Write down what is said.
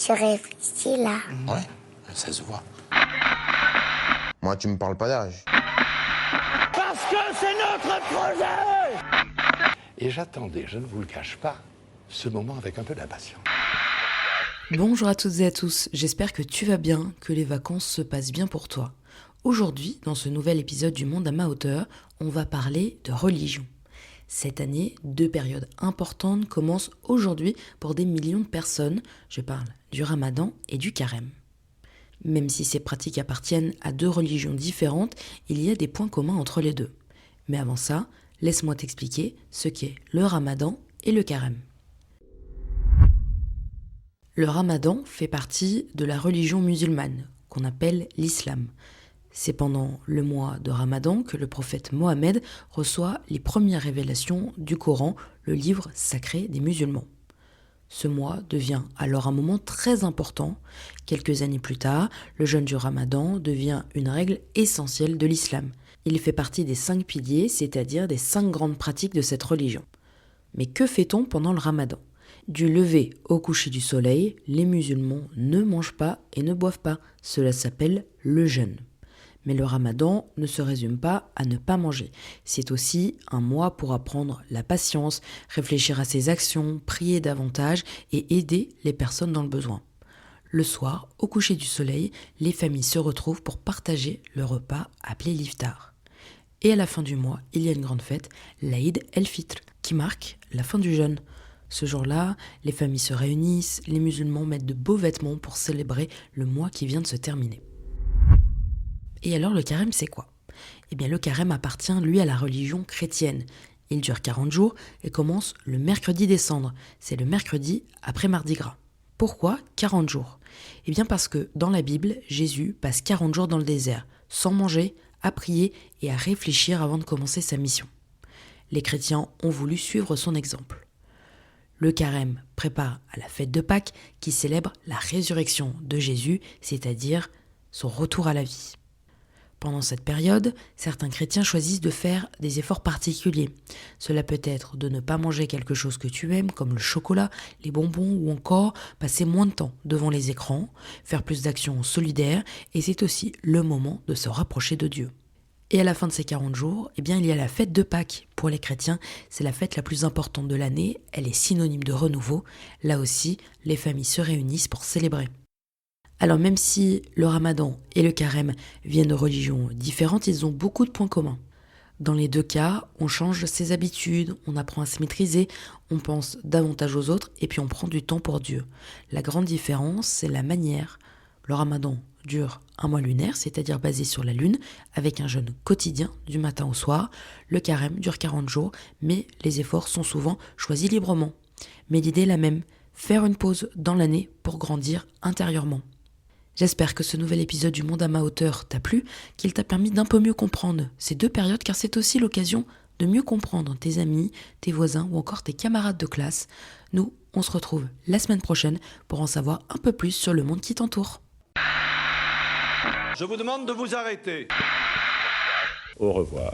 Je réfléchis là. Ouais, ça se voit. Moi, tu me parles pas d'âge. Parce que c'est notre projet! Et j'attendais, je ne vous le cache pas, ce moment avec un peu d'impatience. Bonjour à toutes et à tous, j'espère que tu vas bien, que les vacances se passent bien pour toi. Aujourd'hui, dans ce nouvel épisode du Monde à ma hauteur, on va parler de religion. Cette année, 2 périodes importantes commencent aujourd'hui pour des millions de personnes. Je parle du Ramadan et du Carême. Même si ces pratiques appartiennent à 2 religions différentes, il y a des points communs entre les deux. Mais avant ça, laisse-moi t'expliquer ce qu'est le Ramadan et le Carême. Le Ramadan fait partie de la religion musulmane, qu'on appelle l'islam. C'est pendant le mois de Ramadan que le prophète Mohammed reçoit les premières révélations du Coran, le livre sacré des musulmans. Ce mois devient alors un moment très important. Quelques années plus tard, le jeûne du Ramadan devient une règle essentielle de l'islam. Il fait partie des 5 piliers, c'est-à-dire des 5 grandes pratiques de cette religion. Mais que fait-on pendant le Ramadan ? Du lever au coucher du soleil, les musulmans ne mangent pas et ne boivent pas. Cela s'appelle le jeûne. Mais le Ramadan ne se résume pas à ne pas manger. C'est aussi un mois pour apprendre la patience, réfléchir à ses actions, prier davantage et aider les personnes dans le besoin. Le soir, au coucher du soleil, les familles se retrouvent pour partager le repas appelé l'iftar. Et à la fin du mois, il y a une grande fête, l'Aïd el-Fitr, qui marque la fin du jeûne. Ce jour-là, les familles se réunissent, les musulmans mettent de beaux vêtements pour célébrer le mois qui vient de se terminer. Et alors le carême, c'est quoi ? Eh bien le carême appartient, lui, à la religion chrétienne. Il dure 40 jours et commence le mercredi des cendres. C'est le mercredi après Mardi Gras. Pourquoi 40 jours ? Eh bien parce que dans la Bible, Jésus passe 40 jours dans le désert, sans manger, à prier et à réfléchir avant de commencer sa mission. Les chrétiens ont voulu suivre son exemple. Le carême prépare à la fête de Pâques qui célèbre la résurrection de Jésus, c'est-à-dire son retour à la vie. Pendant cette période, certains chrétiens choisissent de faire des efforts particuliers. Cela peut être de ne pas manger quelque chose que tu aimes, comme le chocolat, les bonbons ou encore passer moins de temps devant les écrans, faire plus d'actions solidaires et c'est aussi le moment de se rapprocher de Dieu. Et à la fin de ces 40 jours, il y a la fête de Pâques. Pour les chrétiens, c'est la fête la plus importante de l'année, elle est synonyme de renouveau. Là aussi, les familles se réunissent pour célébrer. Alors même si le Ramadan et le Carême viennent de religions différentes, ils ont beaucoup de points communs. Dans les 2 cas, on change ses habitudes, on apprend à se maîtriser, on pense davantage aux autres et puis on prend du temps pour Dieu. La grande différence, c'est la manière. Le Ramadan dure un mois lunaire, c'est-à-dire basé sur la lune, avec un jeûne quotidien du matin au soir. Le Carême dure 40 jours, mais les efforts sont souvent choisis librement. Mais l'idée est la même, faire une pause dans l'année pour grandir intérieurement. J'espère que ce nouvel épisode du Monde à ma hauteur t'a plu, qu'il t'a permis d'un peu mieux comprendre ces 2 périodes, car c'est aussi l'occasion de mieux comprendre tes amis, tes voisins ou encore tes camarades de classe. Nous, on se retrouve la semaine prochaine pour en savoir un peu plus sur le monde qui t'entoure. Je vous demande de vous arrêter. Au revoir.